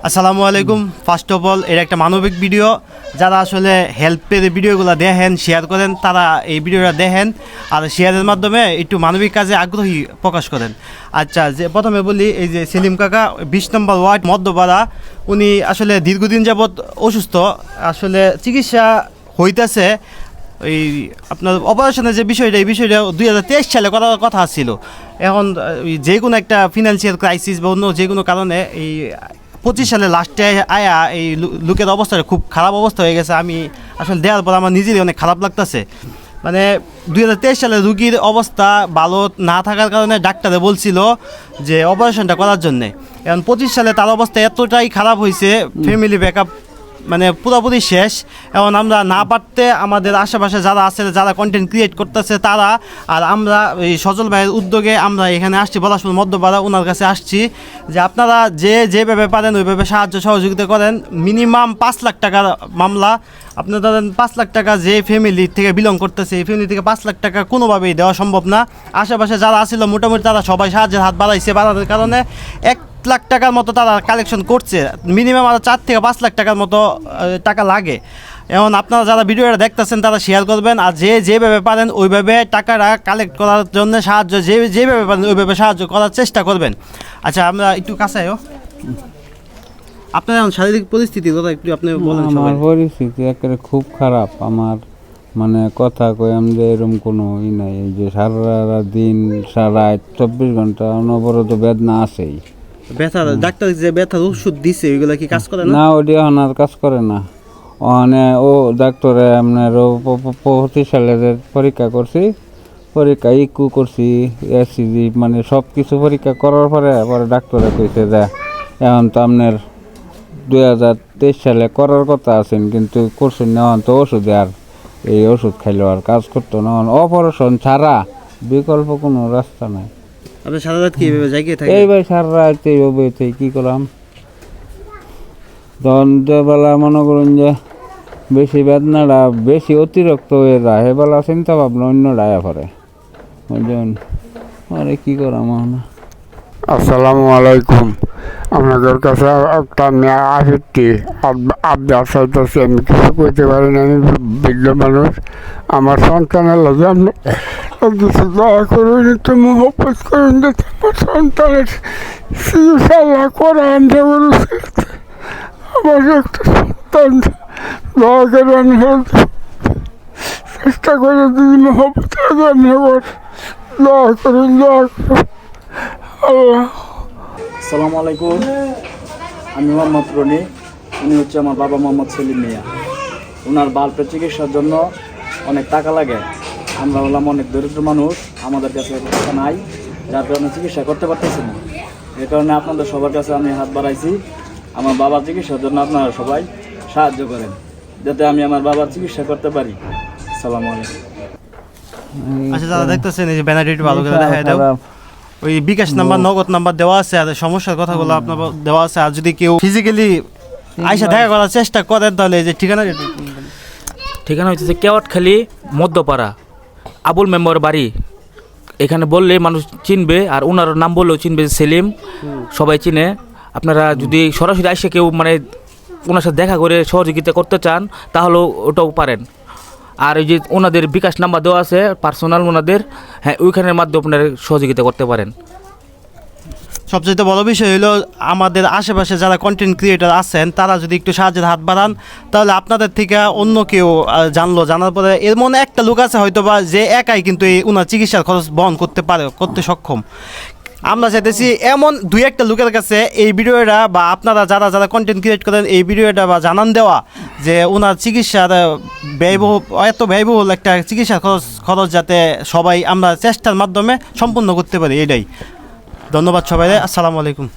আসসালামু আলাইকুম। First of all এর একটা মানবিক ভিডিও, যারা আসলে হেল্পের ভিডিওগুলো দেখেন, শেয়ার করেন, তারা এই ভিডিওটা দেখেন আর শেয়ারের মাধ্যমে একটু মানবিক কাজে আগ্রহী প্রকাশ করেন। আচ্ছা, যে প্রথমে বলি, এই যে সেলিম কাকা 20 নম্বর ওয়ার্ড মধ্যপাড়া, উনি আসলে দীর্ঘদিন যাবৎ অসুস্থ, আসলে চিকিৎসা হইতেছে। এই আপনার অপারেশনের যে বিষয়টা, এই বিষয়টা 2023 সালে করার কথা ছিল। এখন যে কোনো একটা ফিনান্সিয়াল ক্রাইসিস বা অন্য যে কোনো কারণে এই 25 সালে লাস্টে আয়া এই লোকের অবস্থাটা খুব খারাপ অবস্থা হয়ে গেছে। আমি আসলে দেওয়ার পর আমার নিজেরই অনেক খারাপ লাগতেছে। মানে 2023 সালে রুগীর অবস্থা ভালো না থাকার কারণে ডাক্তারে বলছিল যে অপারেশনটা করার জন্যে। এখন 25 সালে তার অবস্থা এতটাই খারাপ হয়েছে, ফ্যামিলি ব্যাকআপ মানে পুরোপুরি শেষ। এখন আমরা না পারতে আমাদের আশেপাশে যারা আছে, যারা কন্টেন্ট ক্রিয়েট করতেছে তারা, আর আমরা এই সজল ভাইয়ের উদ্যোগে আমরা এখানে আসছি, পলাশপুর মধ্যপাড়া, ওনার কাছে আসছি যে আপনারা যেভাবে পারেন ওইভাবে সাহায্য সহযোগিতা করেন। মিনিমাম 5 লাখ টাকার মামলা। আপনি ধরেন 5 লাখ টাকা যে ফ্যামিলি থেকে বিলং করতেছে, এই ফ্যামিলি থেকে 5 লাখ টাকা কোনোভাবেই দেওয়া সম্ভব না। আশেপাশে যারা আসছিল মোটামুটি তারা সবাই সাহায্যের হাত বাড়ানোর কারণে 1 লাখ টাকার মতো তারা কালেকশন করছে। মিনিমাম আরও 4 থেকে 5 লাখ টাকার মতো টাকা লাগে। এখন আপনারা যারা ভিডিওটা দেখতেছেন তারা শেয়ার করবেন, আর যেভাবে পারেন ওইভাবে টাকাটা কালেক্ট করার জন্য সাহায্য, যেভাবে পারেন ওইভাবে সাহায্য করার চেষ্টা করবেন। আচ্ছা, আমরা একটু কাছেও আপনার এখন শারীরিক পরিস্থিতির কথা একটু আপনি বলেন। আমার পরিস্থিতি একেবারে খুব খারাপ। আমার মানে কথা কই আমি যে এরকম কোনো নাই, এই যে সারা দিন সারা 24 ঘন্টা অনবরত বেদনা আছেই। ব্যথা ডাক্তার যে ব্যথার ওষুধ দিছে ওইগুলো কি কাজ করে না? না, ওটি এখন আর কাজ করে না। ওখানে ও ডাক্তারে আপনার 25 সালে পরীক্ষা করছি, পরীক্ষা ইকু করছি, এসিজি, মানে সব কিছু পরীক্ষা করার পরে ডাক্তারে কইছে যে এখন তো আপনার 2023 সালে করার কথা আছেন, কিন্তু করছেন না। এখন তো ওষুধে আর এই ওষুধ খাইলেও আর কাজ করতো না। অপারেশন ছাড়া বিকল্প কোনো রাস্তা নাই। আপনি সারা রাত কি এইভাবে জায়গায় থাকেন? এই ভাই সারা রাত এইভাবে কি করলাম, তখন বেলা মনে করুন যে বেশি বেদনাটা বেশি অতিরিক্ত হয়ে যায়, এবেলা চিন্তা ভাবনা অন্য ডায়া করে বুঝলেন। আরে কী করাম না। আসসালামু আলাইকুম। আপনাদের কাছে একটা আসছি, আবদার চাইতেছি। আমি কিছু করতে পারি না, আমি বৃদ্ধ মানুষ। আমার সন্তানের লাগে আপনি কিছু দয়া করুন, একটু মহব্বত করুন, যাতে আমার সন্তানের চিকিৎসা করান। আমার একটা সন্তান দয়া করে আমি চেষ্টা করে দিদি মহব্বতের জন্য দয়া করুন, দয়া করুন আল্লাহ। আসসালামু আলাইকুম, আমি মোহাম্মদ রনি। উনি হচ্ছে আমার বাবা মোহাম্মদ সেলিম মিয়া। ওনার বাল্বের চিকিৎসার জন্য অনেক টাকা লাগে। আমরা হলাম অনেক দরিদ্র মানুষ, আমাদের কাছে টাকা নাই, যার কারণে চিকিৎসা করতে পারতেছি না। এই কারণে আপনাদের সবার কাছে আমি হাত বাড়াইছি, আমার বাবার চিকিৎসার জন্য আপনারা সবাই সাহায্য করেন, যাতে আমি আমার বাবার চিকিৎসা করতে পারি। আসসালামু আলাইকুম। আচ্ছা, যারা দেখতেছেন এই যে ব্যানারটি একটু ভালো করে দেখা দাও। ওই বিকাশ নাম্বার, নগদ নাম্বার দেওয়া আছে, আর সমস্যার কথাগুলো আপনার দেওয়া আছে। আর যদি কেউ ফিজিক্যালি আইসা দেখা করার চেষ্টা করেন তাহলে এই যে ঠিকানা হচ্ছে কেওয়াটখালী মধ্যপাড়া, আবুল মেম্বার বাড়ি। এখানে বললে মানুষ চিনবে, আর ওনার নাম বললেও চিনবে, সেলিম, সবাই চিনে। আপনারা যদি সরাসরি আইসে কেউ মানে ওনার সাথে দেখা করে সহযোগিতা করতে চান তাহলে ওটাও পারেন। আর এই যে ওনাদের বিকাশ নাম্বার দেওয়া আছে পার্সোনাল ওনাদের, হ্যাঁ, ওইখানের মাধ্যমে আপনারা সহযোগিতা করতে পারেন। সবচেয়ে বড় বিষয় হলো আমাদের আশেপাশে যারা কন্টেন্ট ক্রিয়েটার আছেন তারা যদি একটু সাহায্যের হাত বাড়ান, তাহলে আপনাদের থেকে অন্য কেউ জানার পরে এর মনে একটা লোক আছে হয়তো বা, যে একাই কিন্তু এই ওনার চিকিৎসার খরচ বহন করতে সক্ষম। আমরা চাইতেছি এমন 2-1টা লোকের কাছে এই ভিডিওটা, বা আপনারা যারা কন্টেন্ট ক্রিয়েট করেন এই ভিডিওটা বা জানান দেওয়া, যে ওনার চিকিৎসার ব্যয়বহুল একটা চিকিৎসার খরচ যাতে সবাই আমরা চেষ্টার মাধ্যমে সম্পূর্ণ করতে পারি। এটাই। ধন্যবাদ সবাই। আসসালামু আলাইকুম।